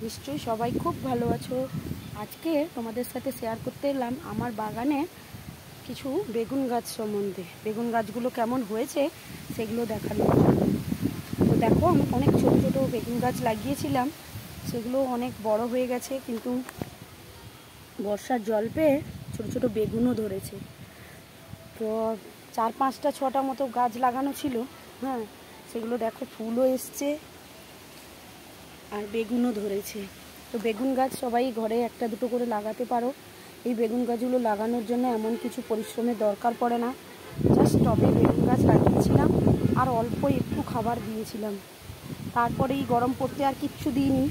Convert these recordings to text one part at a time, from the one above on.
নিশ্চয়ই সবাই খুব ভালো আছো। আজকে তোমাদের সাথে শেয়ার করতে এলাম আমার বাগানে কিছু বেগুন গাছ সম্বন্ধে। বেগুন গাছগুলো কেমন হয়েছে সেগুলো দেখানোর জন্য। তো দেখো, আমি অনেক ছোট ছোট বেগুন গাছ লাগিয়েছিলাম, সেগুলো অনেক বড় হয়ে গেছে, কিন্তু বর্ষার জল পেয়ে ছোট ছোট বেগুনও ধরেছে। তো 4-5টা 6টা মতো গাছ লাগানো ছিল, হ্যাঁ, সেগুলো দেখো ফুলও এসছে আর বেগুনও ধরেছে। তো বেগুন গাছ সবাই ঘরে একটা দুটো করে লাগাতে পারো। এই বেগুন গাছগুলো লাগানোর জন্য এমন কিছু পরিশ্রমের দরকার পড়ে না। জাস্ট টবে বেগুন গাছ লাগিয়েছিলাম আর অল্প একটু খাবার দিয়েছিলাম। তারপরে এই গরম পড়তে আর কিচ্ছু দিইনি,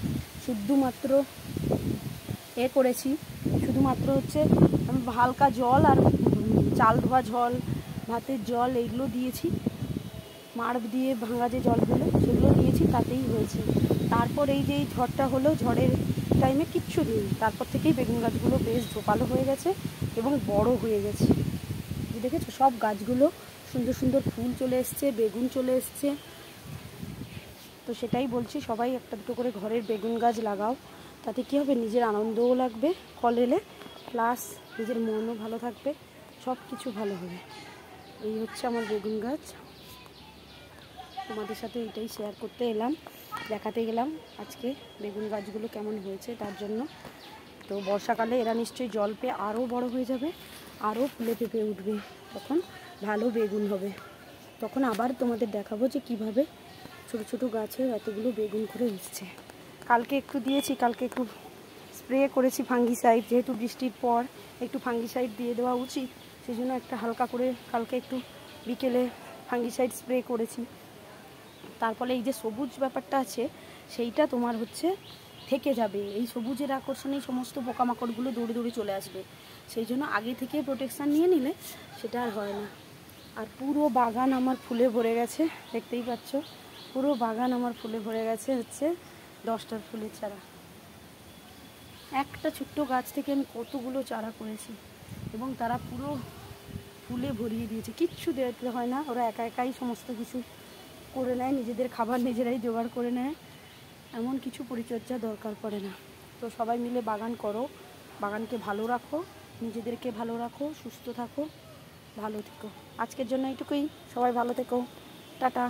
শুধুমাত্র করেছি, শুধুমাত্র হচ্ছে হালকা জল আর চাল ধোয়া জল, ভাতের জল এইগুলো দিয়েছি, মাড় দিয়ে ভাঙা যে জলগুলো সেগুলো দিয়েছি, তাতেই হয়েছে। তারপর এই যে ঝড়টা হলো, ঝড়ের টাইমে কিচ্ছু দিই, তারপর থেকেই বেগুন গাছগুলো বেশ ঝোপালো হয়ে গেছে এবং বড় হয়ে গেছে। দেখেছো, সব গাছগুলো সুন্দর সুন্দর ফুল চলে এসছে, বেগুন চলে এসছে। তো সেটাই বলছি, সবাই একটা দুটো করে ঘরের বেগুন গাছ লাগাও। তাতে কী হবে, নিজের আনন্দও লাগবে ফল এলে, প্লাস নিজের মনও ভালো থাকবে, সব কিছু ভালো হবে। এই হচ্ছে আমার বেগুন গাছ। তোমাদের সাথে এটাই শেয়ার করতে এলাম, দেখাতে গেলাম আজকে বেগুন গাছগুলো কেমন হয়েছে তার জন্য। তো বর্ষাকালে এরা নিশ্চয়ই জল পেয়ে আরও বড় হয়ে যাবে, আরও ফুলে পেঁপে উঠবে, তখন ভালো বেগুন হবে। তখন আবার তোমাদের দেখাবো যে কীভাবে ছোটো ছোটো গাছে এতগুলো বেগুন করে এসছে। কালকে একটু দিয়েছি, কালকে একটু স্প্রে করেছি ফাঙ্গিসাইড, যেহেতু বৃষ্টির পর একটু ফাঙ্গিসাইড দিয়ে দেওয়া উচিত, সেই জন্য একটা হালকা করে কালকে একটু বিকেলে ফাঙ্গিসাইড স্প্রে করেছি। তার ফলে এই যে সবুজ ব্যাপারটা আছে সেইটা তোমার হচ্ছে থেকে যাবে। এই সবুজের আকর্ষণেই সমস্ত পোকামাকড়গুলো দৌড়ে দৌড়ে চলে আসবে, সেই জন্য আগে থেকে প্রোটেকশান নিয়ে নিলে সেটা আর হয় না। আর পুরো বাগান আমার ফুলে ভরে গেছে, দেখতেই পাচ্ছ, পুরো বাগান আমার ফুলে ভরে গেছে হচ্ছে 10টার ফুলের চারা। একটা ছোট্ট গাছ থেকে আমি কতগুলো চারা করেছি এবং তারা পুরো ফুলে ভরিয়ে দিয়েছে, কিচ্ছু দেখতে হয় না, ওরা একা একাই সমস্ত কিছু করে নেয়, নিজেদের খাবার নিজেরাই জোগাড় করে নেয়, এমন কিছু পরিচর্যা দরকার পড়ে না। তো সবাই মিলে বাগান করো, বাগানকে ভালো রাখো, নিজেদেরকে ভালো রাখো, সুস্থ থাকো, ভালো থেকো। আজকের জন্য এইটুকুই, সবাই ভালো থেকো, টাটা।